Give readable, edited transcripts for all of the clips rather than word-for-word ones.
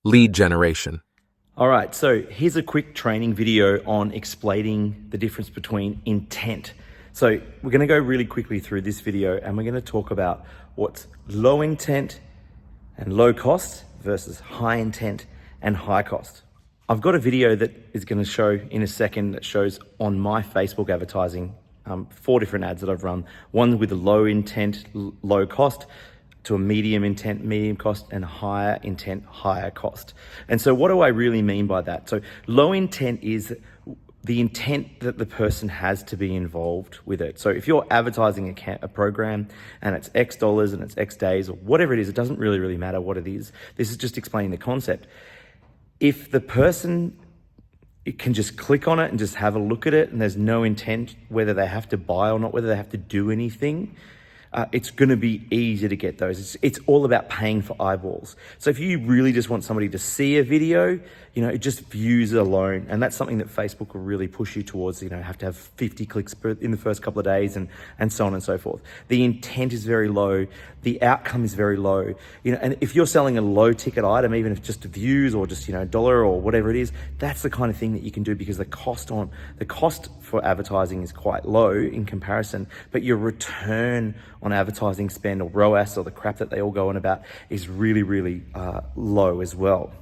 Lead generation. All right, so here's a quick training video on explaining the difference between intent. So we're gonna go really quickly through this video and we're gonna talk about what's low intent and low cost versus high intent and high cost. I've got a video that is gonna show in a second that shows on my Facebook advertising 4 different ads that I've run. One with a low intent, low cost, to a medium intent, medium cost, and higher intent, higher cost. And so what do I really mean by that? So low intent is the intent that the person has to be involved with it. So if you're advertising a program and it's X dollars and it's X days or whatever it is, it doesn't really matter what it is. This is just explaining the concept. If the person can just click on it and just have a look at it and there's no intent whether they have to buy or not, whether they have to do anything, it's going to be easy to get those. It's all about paying for eyeballs. So if you really just want somebody to see a video, just views alone, and that's something that Facebook will really push you towards, have to have 50 clicks in the first couple of days and so on and so forth. The intent is very low. The outcome is very low. And if you're selling a low ticket item, even if just views or just, dollar or whatever it is, that's the kind of thing that you can do because the cost for advertising is quite low in comparison, but your return on advertising spend or ROAS or the crap that they all go on about is really low as well.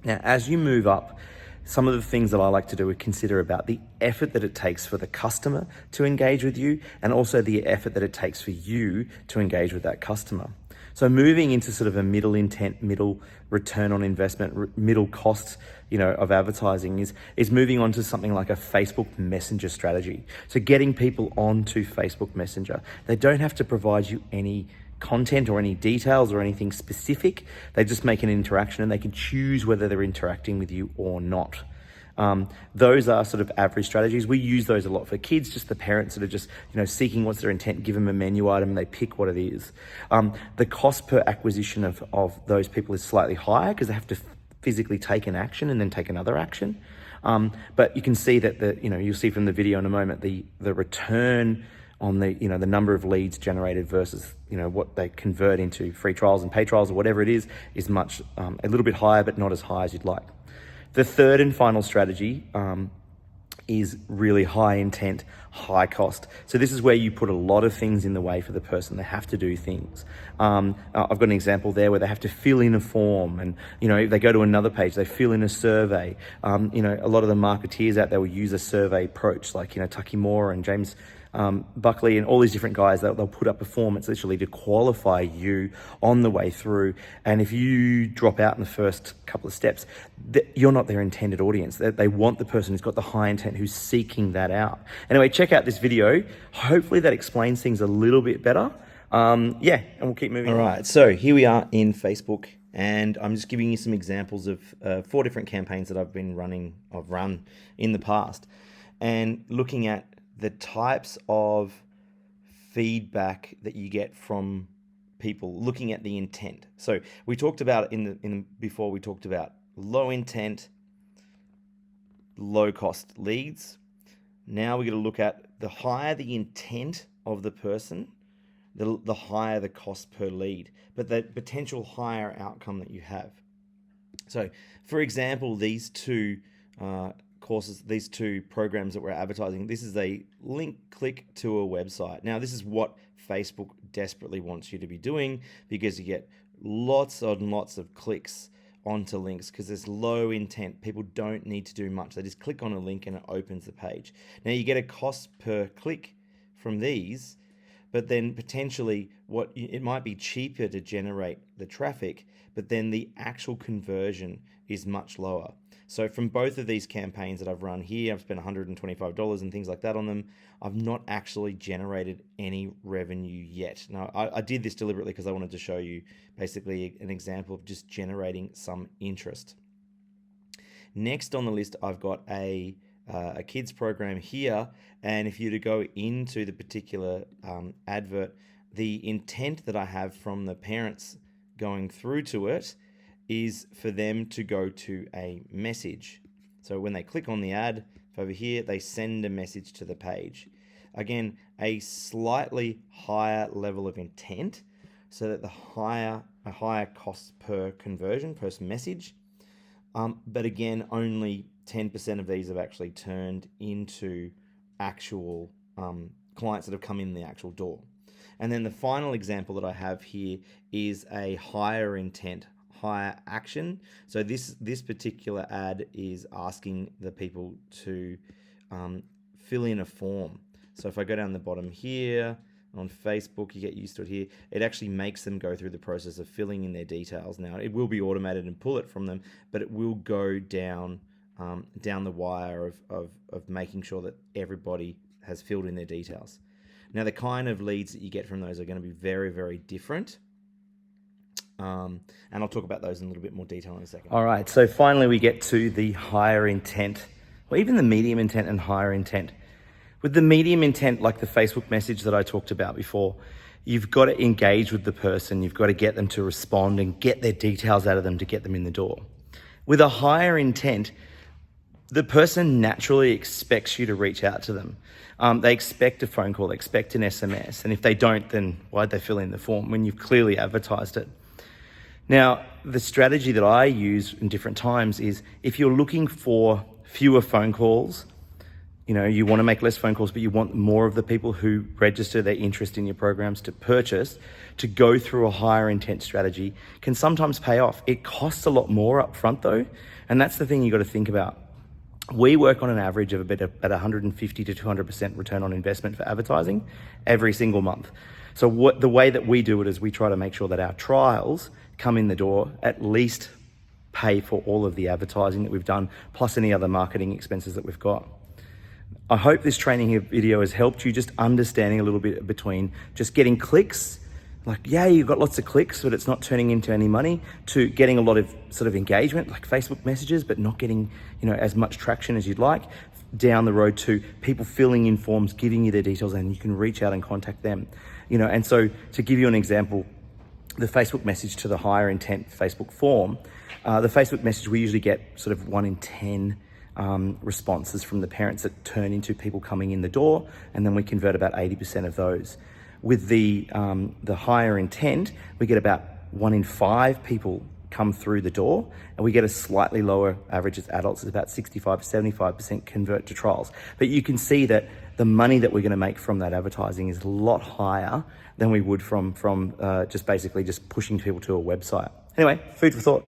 Now, as you move up, some of the things that I like to do is consider about the effort that it takes for the customer to engage with you and also the effort that it takes for you to engage with that customer. So moving into sort of a middle intent, middle return on investment, middle cost, of advertising is moving on to something like a Facebook Messenger strategy. So getting people onto Facebook Messenger. They don't have to provide you any content or any details or anything specific. They just make an interaction and they can choose whether they're interacting with you or not. Those are sort of average strategies. We use those a lot for kids, just the parents that are just, seeking what's their intent, give them a menu item and they pick what it is. The cost per acquisition of those people is slightly higher because they have to physically take an action and then take another action. But you can see that you'll see from the video in a moment, the return on the number of leads generated versus what they convert into free trials and pay trials or whatever it is much a little bit higher, but not as high as you'd like. The third and final strategy is really high intent, high cost. So this is where you put a lot of things in the way for the person. They have to do things. I've got an example there where they have to fill in a form and, if they go to another page, they fill in a survey. A lot of the marketeers out there will use a survey approach like, Tucky Moore and James Buckley and all these different guys, they'll put up a form. It's literally to qualify you on the way through. And if you drop out in the first couple of steps, you're not their intended audience. They want the person who's got the high intent, who's seeking that out. Anyway, check out this video. Hopefully that explains things a little bit better. And we'll keep moving. All right, so here we are in Facebook. And I'm just giving you some examples of 4 different campaigns that I've run in the past. And looking at the types of feedback that you get from people, looking at the intent. So we talked about before we talked about low intent, low cost leads. Now we're going to look at the higher the intent of the person, the higher the cost per lead, but the potential higher outcome that you have. So for example, these two these 2 programs that we're advertising, this is a link click to a website. Now, this is what Facebook desperately wants you to be doing because you get lots and lots of clicks onto links because there's low intent. People don't need to do much. They just click on a link and it opens the page. Now, you get a cost per click from these, but then potentially it might be cheaper to generate the traffic, but then the actual conversion is much lower. So from both of these campaigns that I've run here, I've spent $125 and things like that on them. I've not actually generated any revenue yet. Now, I did this deliberately because I wanted to show you basically an example of just generating some interest. Next on the list, I've got a kids program here. And if you were to go into the particular advert, the intent that I have from the parents going through to it is for them to go to a message. So when they click on the ad over here, they send a message to the page. Again, a slightly higher level of intent so that a higher cost per conversion, per message. But again, only 10% of these have actually turned into actual clients that have come in the actual door. And then the final example that I have here is a higher intent, higher action. So this particular ad is asking the people to fill in a form. So if I go down the bottom here, on Facebook, you get used to it here, it actually makes them go through the process of filling in their details. Now, it will be automated and pull it from them, but it will go down the wire of making sure that everybody has filled in their details. Now, the kind of leads that you get from those are going to be very, very different. And I'll talk about those in a little bit more detail in a second. All right, so finally we get to the higher intent, or even the medium intent and higher intent. With the medium intent, like the Facebook message that I talked about before, you've got to engage with the person. You've got to get them to respond and get their details out of them to get them in the door. With a higher intent, the person naturally expects you to reach out to them. They expect a phone call, they expect an SMS. And if they don't, then why'd they fill in the form when you've clearly advertised it? Now, the strategy that I use in different times is if you're looking for fewer phone calls, you want to make less phone calls, but you want more of the people who register their interest in your programs to purchase, to go through a higher intent strategy can sometimes pay off. It costs a lot more up front though, and that's the thing you got to think about. We work on an average of about 150 to 200% return on investment for advertising every single month. So the way that we do it is we try to make sure that our trials come in the door, at least pay for all of the advertising that we've done, plus any other marketing expenses that we've got. I hope this training video has helped you just understanding a little bit between just getting clicks, like, yeah, you've got lots of clicks, but it's not turning into any money, to getting a lot of sort of engagement, like Facebook messages, but not getting, as much traction as you'd like, down the road to people filling in forms, giving you their details, and you can reach out and contact them. And so to give you an example, the Facebook message to the higher intent Facebook form, the Facebook message, we usually get sort of 1 in 10 responses from the parents that turn into people coming in the door, and then we convert about 80% of those. With the higher intent, we get about 1 in 5 people come through the door, and we get a slightly lower average as adults. It's about 65 to 75% convert to trials. But you can see that the money that we're going to make from that advertising is a lot higher than we would from just basically just pushing people to a website. Anyway, food for thought.